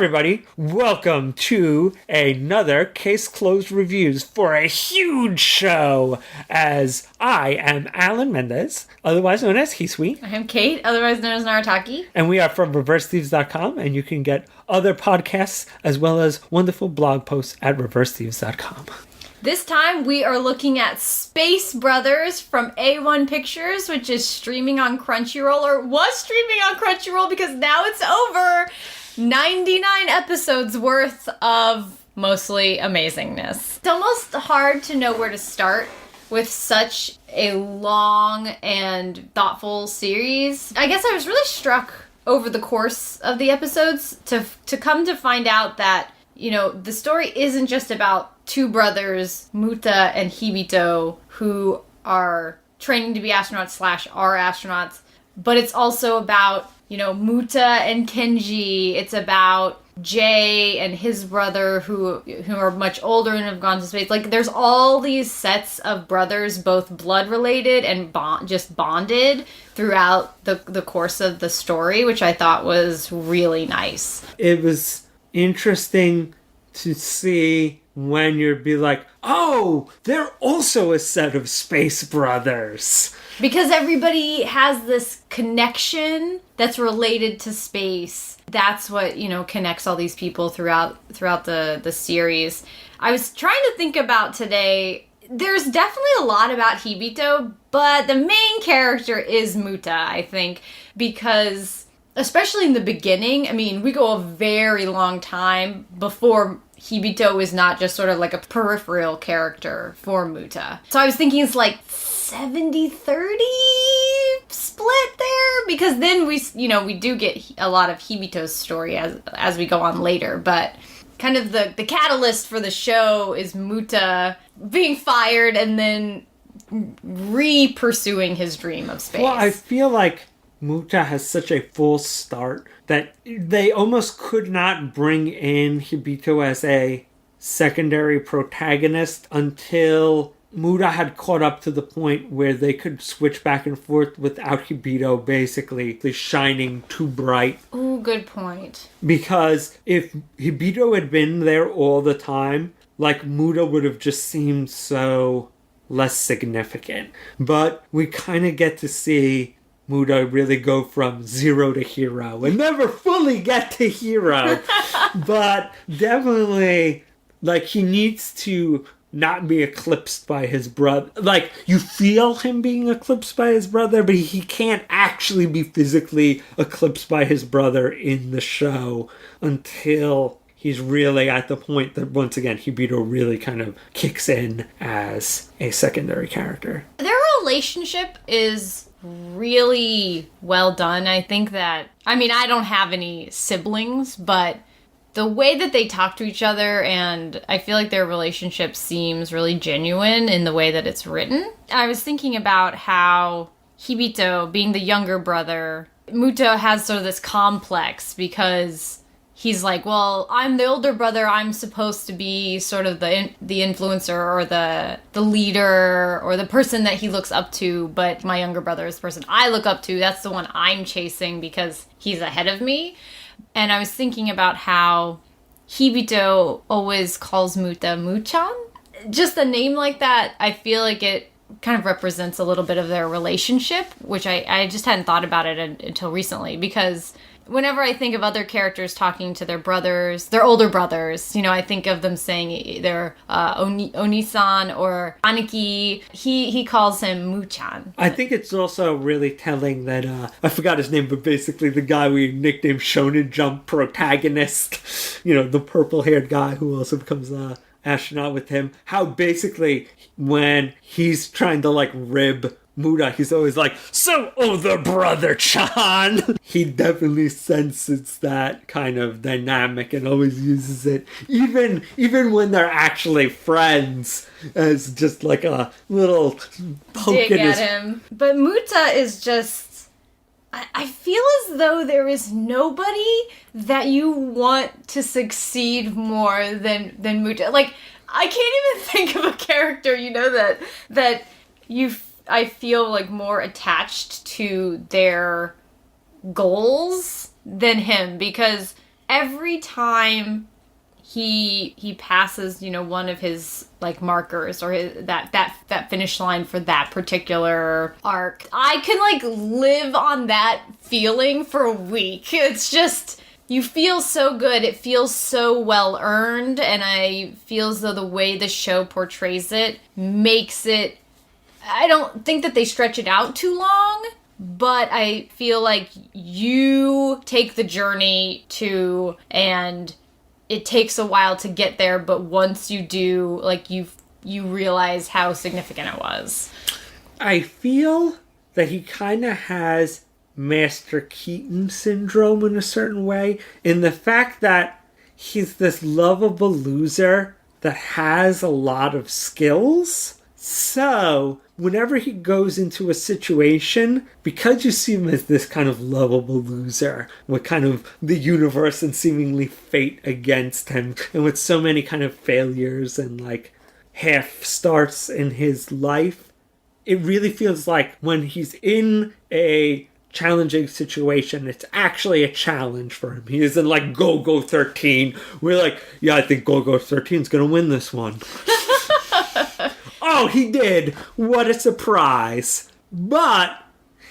everybody, welcome to another Case Closed Reviews for a huge show, as I am Alan Mendez, otherwise known as Hisui. I am Kate, otherwise known as Narataki. And we are from ReverseThieves.com, and you can get other podcasts as well as wonderful blog posts at ReverseThieves.com. This time we are looking at Space Brothers from A1 Pictures, which is streaming on Crunchyroll, or was streaming on Crunchyroll because now it's over. 99 episodes worth of mostly amazingness. It's almost hard to know where to start with such a long and thoughtful series. I guess I was really struck over the course of the episodes to come to find out that, you know, the story isn't just about two brothers, Muta and Hibito, who are training to be astronauts / are astronauts, but it's also about, you know, Muta and Kenji. It's about Jay and his brother who are much older and have gone to space. Like, there's all these sets of brothers, both blood related and just bonded throughout the course of the story, which I thought was really nice. It was interesting to see when you'd be like, oh, they're also a set of space brothers. Because everybody has this connection that's related to space. That's what, you know, connects all these people throughout the series. I was trying to think about today, there's definitely a lot about Hibito, but the main character is Muta, I think, because especially in the beginning, I mean, we go a very long time before Hibito is not just sort of like a peripheral character for Muta. So I was thinking it's like 70-30 split there, because then we do get a lot of Hibito's story as we go on later, but kind of the catalyst for the show is Muta being fired and then re-pursuing his dream of space. Well, I feel like Muta has such a full start that they almost could not bring in Hibito as a secondary protagonist until Muta had caught up to the point where they could switch back and forth without Hibito basically shining too bright. Ooh, good point. Because if Hibito had been there all the time, like, Muta would have just seemed so less significant. But we kind of get to see Muta really go from zero to hero and never fully get to hero. But definitely, like, he needs to not be eclipsed by his brother. Like, you feel him being eclipsed by his brother, but he can't actually be physically eclipsed by his brother in the show until he's really at the point that, once again, Hibito really kind of kicks in as a secondary character. Their relationship is really well done. I think that, I mean, I don't have any siblings, but the way that they talk to each other, and I feel like their relationship seems really genuine in the way that it's written. I was thinking about how Hibito, being the younger brother, Muta has sort of this complex because he's like, well, I'm the older brother, I'm supposed to be sort of the influencer or the leader or the person that he looks up to, but my younger brother is the person I look up to. That's the one I'm chasing because he's ahead of me. And I was thinking about how Hibito always calls Muta Muchan. Just a name like that, I feel like it kind of represents a little bit of their relationship, which I just hadn't thought about it until recently, because whenever I think of other characters talking to their brothers, their older brothers, you know, I think of them saying either Onisan or Aniki. He calls him Muchan. I think it's also really telling that, I forgot his name, but basically the guy we nicknamed Shonen Jump protagonist, you know, the purple-haired guy who also becomes an astronaut with him, how basically when he's trying to, like, rib Muta, he's always like, so older brother Chan. He definitely senses that kind of dynamic and always uses it, even when they're actually friends, as just like a little poke dig at him. But Muta is just, I feel as though there is nobody that you want to succeed more than Muta. Like, I can't even think of a character, you know, that I feel like more attached to their goals than him, because every time he passes, one of his like markers or that finish line for that particular arc, I can like live on that feeling for a week. It's just, you feel so good. It feels so well earned, and I feel as though the way the show portrays it makes it, I don't think that they stretch it out too long, but I feel like you take the journey and it takes a while to get there, but once you do, like, you realize how significant it was. I feel that he kind of has Master Keaton syndrome in a certain way, in the fact that he's this lovable loser that has a lot of skills. So, whenever he goes into a situation, because you see him as this kind of lovable loser, with kind of the universe and seemingly fate against him, and with so many kind of failures and like half starts in his life, it really feels like when he's in a challenging situation, it's actually a challenge for him. He isn't like Go-Go 13. We're like, yeah, I think Go-Go 13 is going to win this one. Oh, he did. What a surprise. But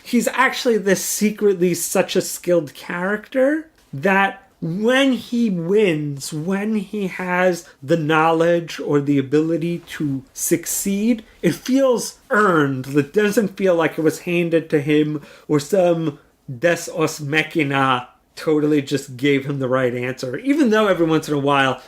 he's actually this secretly such a skilled character that when he wins, when he has the knowledge or the ability to succeed, it feels earned. It doesn't feel like it was handed to him or some Deus Ex Machina totally just gave him the right answer. Even though every once in a while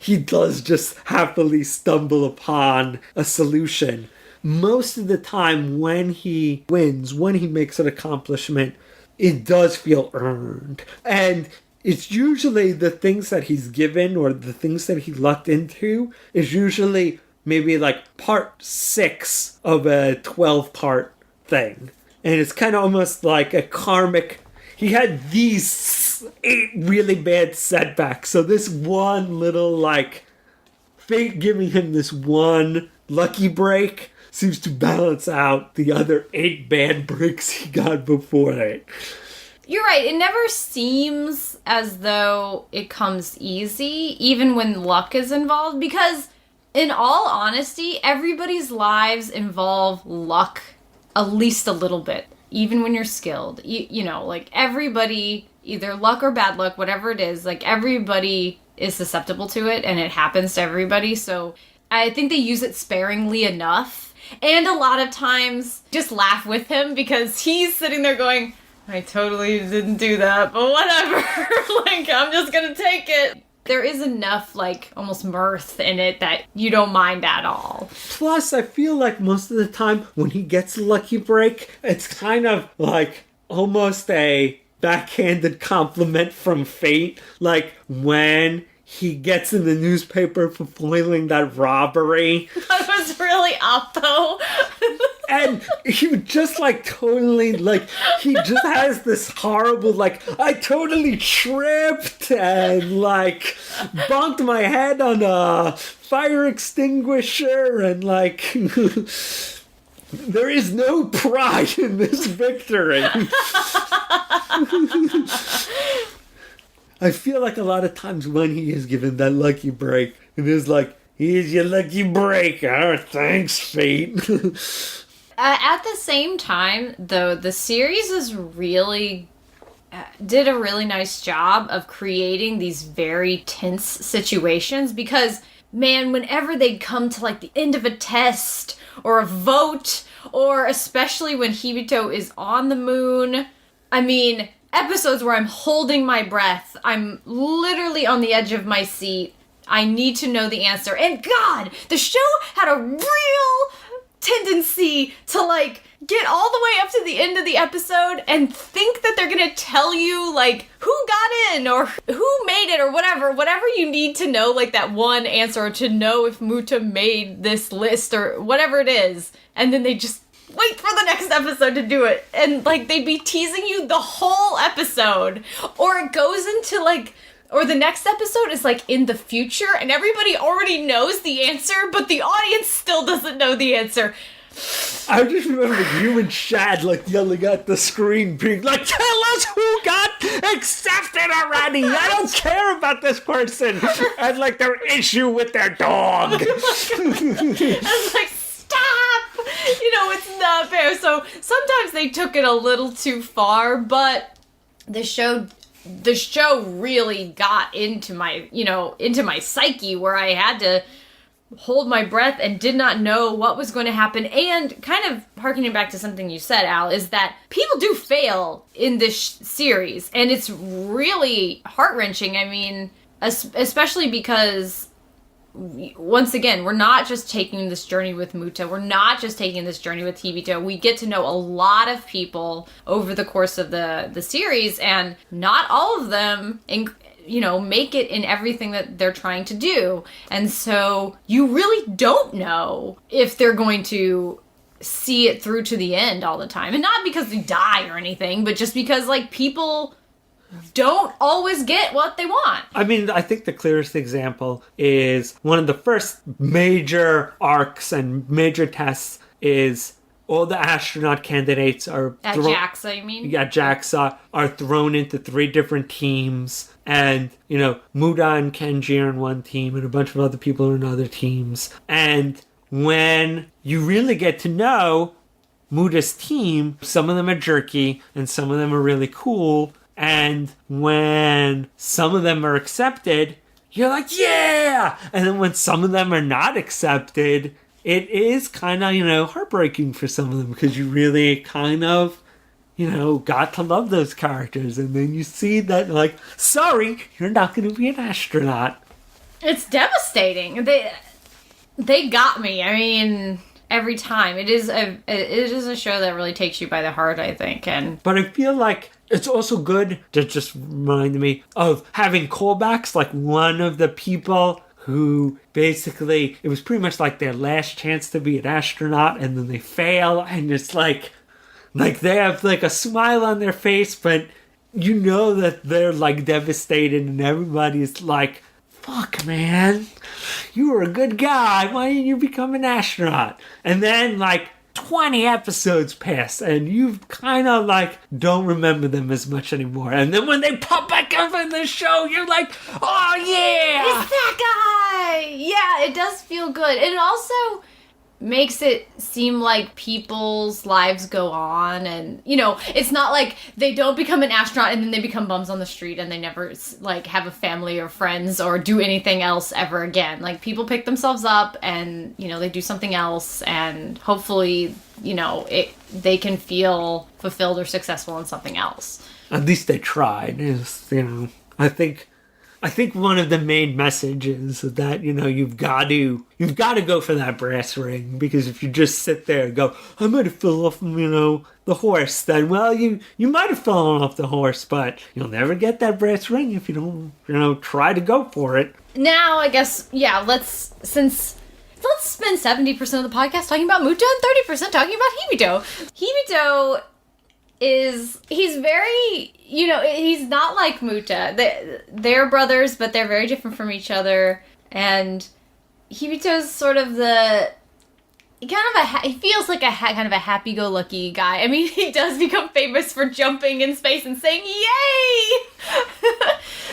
he does just happily stumble upon a solution. Most of the time when he wins, when he makes an accomplishment, it does feel earned. And it's usually the things that he's given or the things that he lucked into is usually maybe like part 6 of a 12-part thing. And it's kind of almost like a karmic. He had these 8 really bad setbacks. So this one little like fate giving him this one lucky break seems to balance out the other 8 bad breaks he got before it. You're right. It never seems as though it comes easy, even when luck is involved, because in all honesty, everybody's lives involve luck at least a little bit, even when you're skilled. You know, like everybody, either luck or bad luck, whatever it is, like everybody is susceptible to it and it happens to everybody. So I think they use it sparingly enough. And a lot of times just laugh with him because he's sitting there going, I totally didn't do that, but whatever. Like, I'm just gonna take it. There is enough, like, almost mirth in it that you don't mind at all. Plus, I feel like most of the time when he gets a lucky break, it's kind of like almost a backhanded compliment from fate. Like, when he gets in the newspaper for foiling that robbery. That was really oppo. And he just like totally like, he just has this horrible like, I totally tripped and like bumped my head on a fire extinguisher and like there is no pride in this victory. I feel like a lot of times when he is given that lucky break, it is like, here's your lucky break. Oh, thanks, fate. At the same time, though, the series is really did a really nice job of creating these very tense situations because, man, whenever they'd come to like the end of a test or a vote, or especially when Hibito is on the moon, I mean, episodes where I'm holding my breath, I'm literally on the edge of my seat. I need to know the answer. And God, the show had a real tendency to like get all the way up to the end of the episode and think that they're gonna tell you like who got in or who made it or whatever you need to know, like that one answer, or to know if Muta made this list or whatever it is, and then they just wait for the next episode to do it, and like they'd be teasing you the whole episode, or it goes into like, or the next episode is like in the future and everybody already knows the answer, but the audience still doesn't know the answer. I just remember you and Shad like yelling at the screen, being like, "Tell us who got accepted already! I don't care about this person!" And like their issue with their dog. I was like, stop! It's not fair. So sometimes they took it a little too far, but the show really got into my psyche, where I had to hold my breath and did not know what was going to happen. And kind of harkening back to something you said, Al, is that people do fail in this series, and it's really heart-wrenching. I mean, especially because, once again, we're not just taking this journey with Muta. We're not just taking this journey with Hibito. We get to know a lot of people over the course of the series, and not all of them make it in everything that they're trying to do. And so you really don't know if they're going to see it through to the end all the time. And not because they die or anything, but just because, like, people don't always get what they want. I mean, I think the clearest example is one of the first major arcs and major tests is all the astronaut candidates are... At JAXA, you mean? Yeah, JAXA are thrown into 3 different teams. And, Muda and Kenji are in one team and a bunch of other people are in other teams. And when you really get to know Muda's team, some of them are jerky and some of them are really cool. And when some of them are accepted, you're like, yeah! And then when some of them are not accepted, it is kind of, heartbreaking for some of them, because you really kind of, got to love those characters. And then you see that, like, sorry, you're not going to be an astronaut. It's devastating. They got me. I mean, every time. It is a show that really takes you by the heart, I think. But I feel like it's also good to just remind me of having callbacks, like one of the people who basically, it was pretty much like their last chance to be an astronaut, and then they fail, and it's like they have like a smile on their face, but you know that they're like devastated, and everybody's like, fuck, man, you were a good guy, why didn't you become an astronaut? And then like 20 episodes pass, and you kind of like don't remember them as much anymore. And then when they pop back up in the show, you're like, oh yeah, it's that guy. Yeah, it does feel good. It also makes it seem like people's lives go on, and it's not like they don't become an astronaut and then they become bums on the street and they never like have a family or friends or do anything else ever again. Like, people pick themselves up and they do something else, and hopefully they can feel fulfilled or successful in something else. At least they tried. I think one of the main messages is that, you've got to go for that brass ring, because if you just sit there and go, I might have fell off, the horse, then, well, you might have fallen off the horse, but you'll never get that brass ring if you don't, try to go for it. Now, I guess, yeah, let's spend 70% of the podcast talking about Muta and 30% talking about Hibito. Hibito he's very, he's not like Muta. They're brothers, but they're very different from each other. And Hibito's sort of he feels like kind of a happy-go-lucky guy. I mean, he does become famous for jumping in space and saying, yay!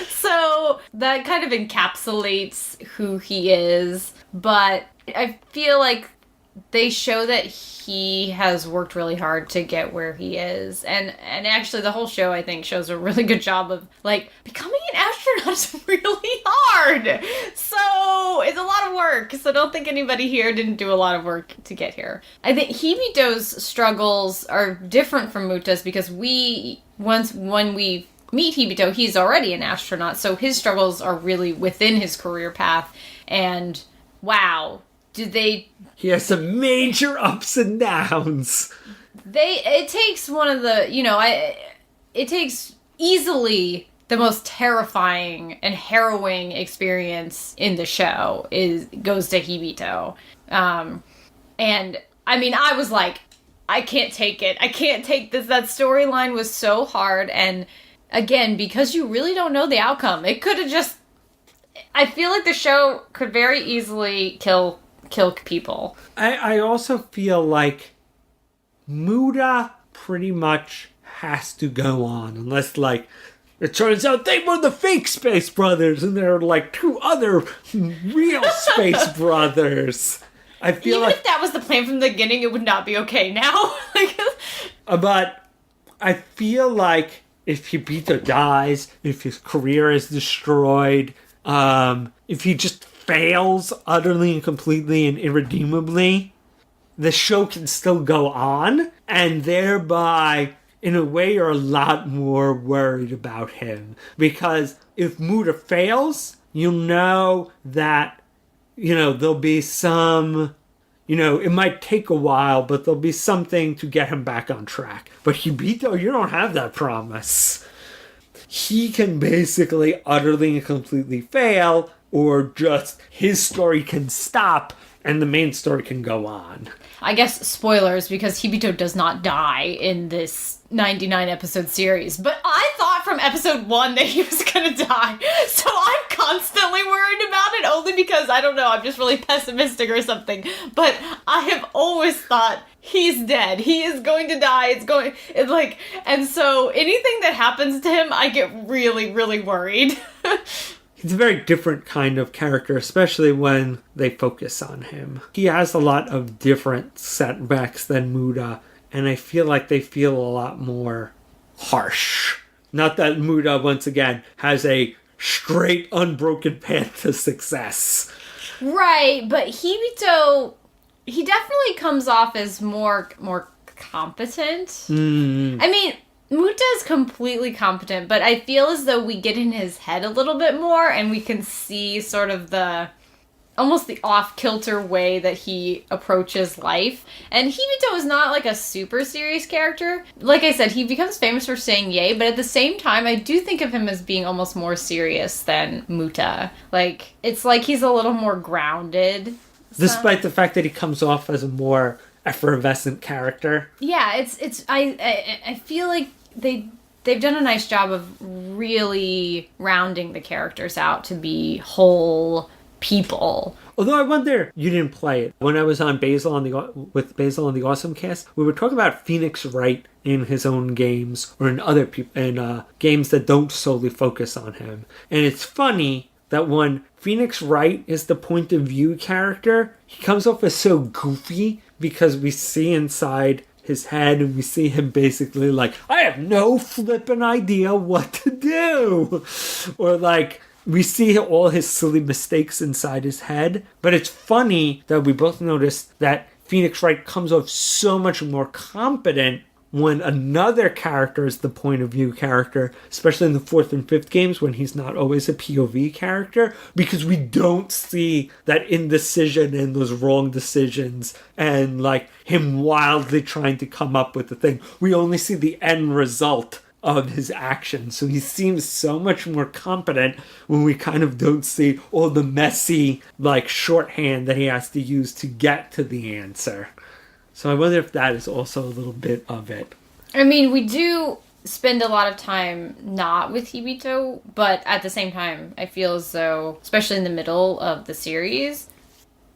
So that kind of encapsulates who he is. But I feel like they show that he has worked really hard to get where he is. And actually the whole show, I think, shows a really good job of, like, becoming an astronaut is really hard. So it's a lot of work. So don't think anybody here didn't do a lot of work to get here. I think Hibito's struggles are different from Muta's, because when we meet Hibito, he's already an astronaut. So his struggles are really within his career path. And wow, he has some major ups and downs. It takes one of the, it takes easily the most terrifying and harrowing experience in the show goes to Hibito. And I mean, I was like, I can't take it. I can't take this. That storyline was so hard. And again, because you really don't know the outcome, it could have I feel like the show could very easily kill kill people. I also feel like Muda pretty much has to go on, unless, like, it turns out they were the fake Space Brothers and there are, like, 2 other real Space Brothers. I feel Even like... if that was the plan from the beginning, it would not be okay now. But I feel like if Hibito dies, if his career is destroyed, if he just fails utterly and completely and irredeemably, the show can still go on, and thereby, in a way, you're a lot more worried about him. Because if Muda fails, you'll know that, there'll be some... it might take a while, but there'll be something to get him back on track. But Hibito, you don't have that promise. He can basically utterly and completely fail, or just his story can stop and the main story can go on. I guess spoilers, because Hibito does not die in this 99 episode series. But I thought from episode 1 that he was gonna die. So I'm constantly worried about it, only because, I don't know, I'm just really pessimistic or something. But I have always thought, he's dead. He is going to die. And so anything that happens to him, I get really, really worried. He's a very different kind of character, especially when they focus on him. He has a lot of different setbacks than Muda, and I feel like they feel a lot more harsh. Not that Muda, once again, has a straight, unbroken path to success. Right, but Hibito, he definitely comes off as more competent. I mean, Muta is completely competent, but I feel as though we get in his head a little bit more, and we can see sort of almost the off-kilter way that he approaches life. And Hibito is not, like, a super serious character. Like I said, he becomes famous for saying yay, but at the same time, I do think of him as being almost more serious than Muta. Like, it's like he's a little more grounded. Despite the fact that he comes off as a more effervescent character. Yeah, I feel like they've done a nice job of really rounding the characters out to be whole people. Although I wonder, you didn't play it. When I was on with Basil on the Awesome Cast, we were talking about Phoenix Wright in his own games, or in other games that don't solely focus on him. And it's funny that when Phoenix Wright is the point of view character, he comes off as so goofy because we see inside his head and we see him basically like, I have no flippin' idea what to do. Or like, we see all his silly mistakes inside his head. But it's funny that we both noticed that Phoenix Wright comes off so much more competent when another character is the point of view character, especially in the 4th and 5th games when he's not always a POV character, because we don't see that indecision and those wrong decisions and like him wildly trying to come up with the thing. We only see the end result of his actions. So he seems so much more competent when we kind of don't see all the messy like shorthand that he has to use to get to the answer. So I wonder if that is also a little bit of it. I mean, we do spend a lot of time not with Hibito, but at the same time, I feel as though, especially in the middle of the series,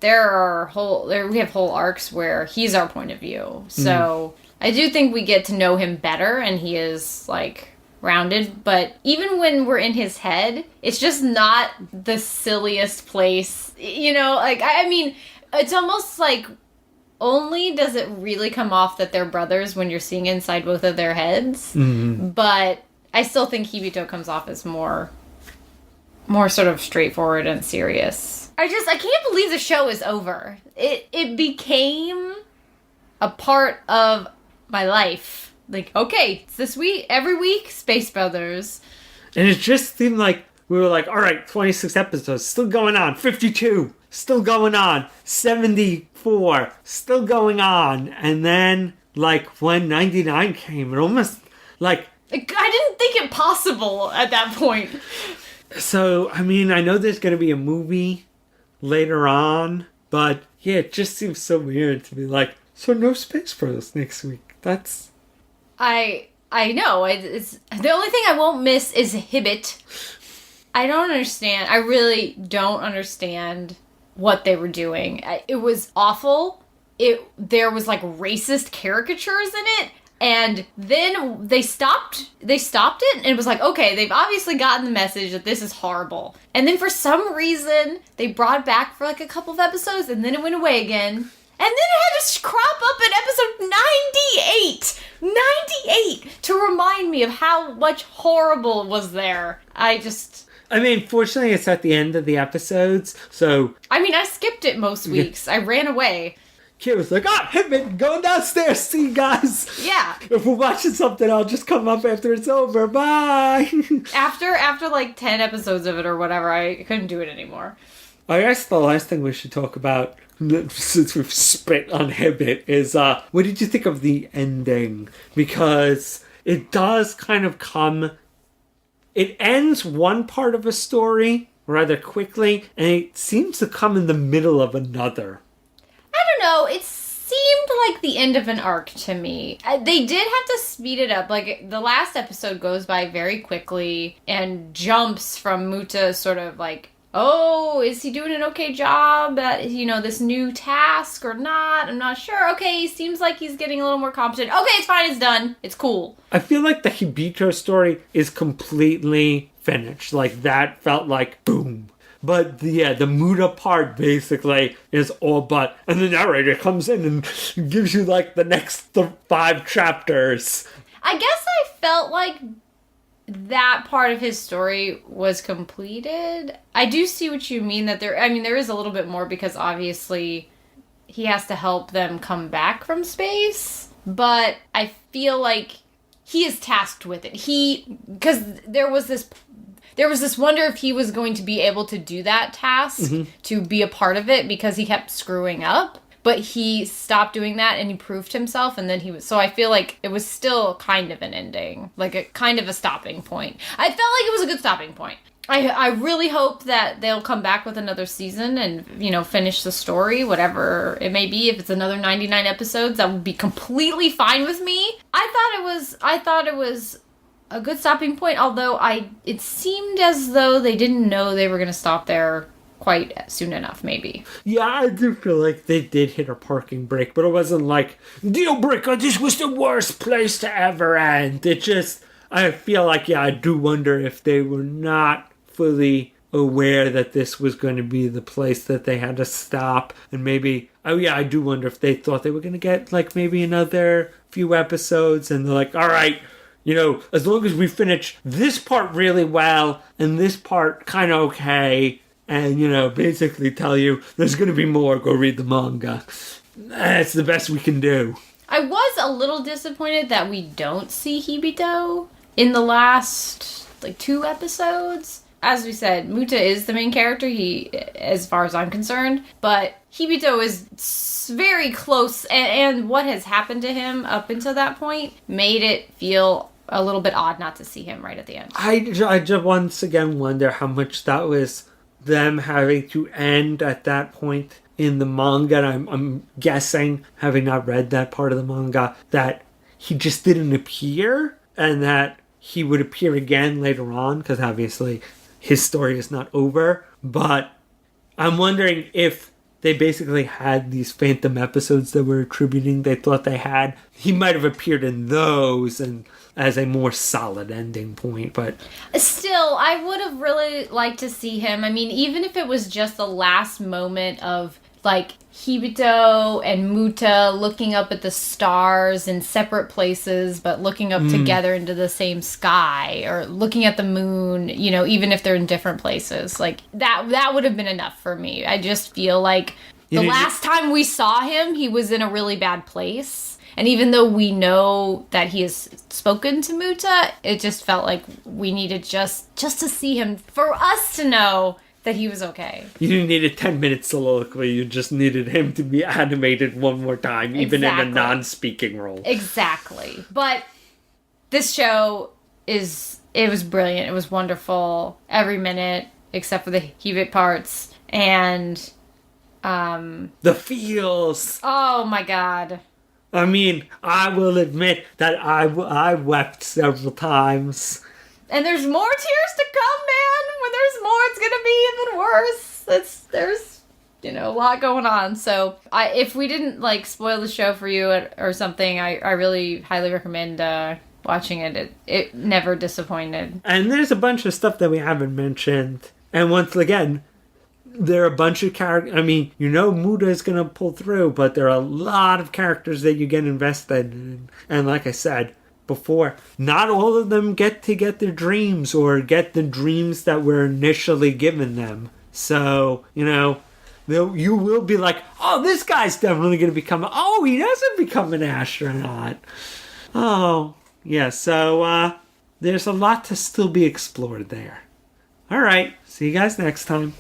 we have whole arcs where he's our point of view. So I do think we get to know him better, and he is like rounded. But even when we're in his head, it's just not the silliest place. Like I mean, it's almost like. Only does it really come off that they're brothers when you're seeing inside both of their heads. Mm-hmm. But I still think Hibito comes off as more sort of straightforward and serious. I can't believe the show is over. It became a part of my life. Like, okay, it's this week, every week, Space Brothers. And it just seemed like we were like, all right, 26 episodes, still going on, 52, still going on, 74, still going on. And then, like, when 99 came, it almost, like... I didn't think it possible at that point. So, I mean, I know there's going to be a movie later on, but, yeah, it just seems so weird to be like, so no Space Bros next week. That's... I know. It's the only thing I won't miss is hibbett. I don't understand. I really don't understand what they were doing. It was awful. There was like racist caricatures in it. And then they stopped it, and it was like, okay, they've obviously gotten the message that this is horrible. And then for some reason, they brought it back for like a couple of episodes, and then it went away again. And then it had to crop up in episode 98! 98! To remind me of how much horrible was there. I mean, fortunately, it's at the end of the episodes, so... I mean, I skipped it most weeks. I ran away. Kid was like, hibbett, going downstairs, see you guys. Yeah. If we're watching something, I'll just come up after it's over. Bye. After like 10 episodes of it or whatever, I couldn't do it anymore. I guess the last thing we should talk about, since we've spit on hibbett, is what did you think of the ending? Because it does kind of come... It ends one part of a story rather quickly, and it seems to come in the middle of another. I don't know, it seemed like the end of an arc to me. They did have to speed it up. Like, the last episode goes by very quickly and jumps from Muta sort of like, oh, is he doing an okay job at, this new task or not? I'm not sure. Okay, he seems like he's getting a little more competent. Okay, it's fine, it's done. It's cool. I feel like the Hibito story is completely finished. Like, that felt like, boom. But the Muta part basically is all but, and the narrator comes in and gives you like the next 5 chapters. I guess I felt like that part of his story was completed. I do see what you mean that there is a little bit more because obviously he has to help them come back from space, but I feel like he is tasked with it. Because there was this wonder if he was going to be able to do that task, to be a part of it, because he kept screwing up. But he stopped doing that, and he proved himself, and then so I feel like it was still kind of an ending. Like, a kind of a stopping point. I felt like it was a good stopping point. I really hope that they'll come back with another season and, finish the story, whatever it may be. If it's another 99 episodes, that would be completely fine with me. I thought it was a good stopping point, although it seemed as though they didn't know they were going to stop there quite soon enough, maybe. Yeah, I do feel like they did hit a parking brake, but it wasn't like, deal breaker, this was the worst place to ever end. I feel like, I do wonder if they were not fully aware that this was going to be the place that they had to stop, and maybe, I do wonder if they thought they were going to get, like, maybe another few episodes, and they're like, all right, as long as we finish this part really well, and this part kind of okay, and, basically tell you there's going to be more, go read the manga. That's the best we can do. I was a little disappointed that we don't see Hibito in the last, 2 episodes. As we said, Muta is the main character, as far as I'm concerned, but Hibito is very close, and what has happened to him up until that point made it feel a little bit odd not to see him right at the end. I just once again wonder how much that was them having to end at that point in the manga. I'm guessing, having not read that part of the manga, that he just didn't appear, and that he would appear again later on, because obviously his story is not over. But I'm wondering if they basically had these phantom episodes that were attributing they thought they had. He might have appeared in those and as a more solid ending point, but still, I would have really liked to see him. I mean, even if it was just the last moment of, Hibito and Muta looking up at the stars in separate places, but looking up together into the same sky, or looking at the moon, even if they're in different places. That would have been enough for me. I just feel like the last time we saw him, he was in a really bad place. And even though we know that he has spoken to Muta, it just felt like we needed just to see him, for us to know that he was okay. You didn't need a 10-minute soliloquy, you just needed him to be animated one more time, even in a non-speaking role. Exactly. But this show it was brilliant. It was wonderful. Every minute, except for the hibbett parts. And, the feels! Oh my god. I mean, I will admit that I wept several times. And there's more tears to come, man. When there's more, it's gonna be even worse. a lot going on. So if we didn't like spoil the show for you or something, I really highly recommend watching it. It never disappointed. And there's a bunch of stuff that we haven't mentioned. And once again, there are a bunch of characters. I mean, Muda is going to pull through, but there are a lot of characters that you get invested in. And like I said before, not all of them get to get their dreams or get the dreams that were initially given them. So, you will be like, oh, this guy's definitely going to become, he doesn't become an astronaut. Oh, yeah, so there's a lot to still be explored there. All right, see you guys next time.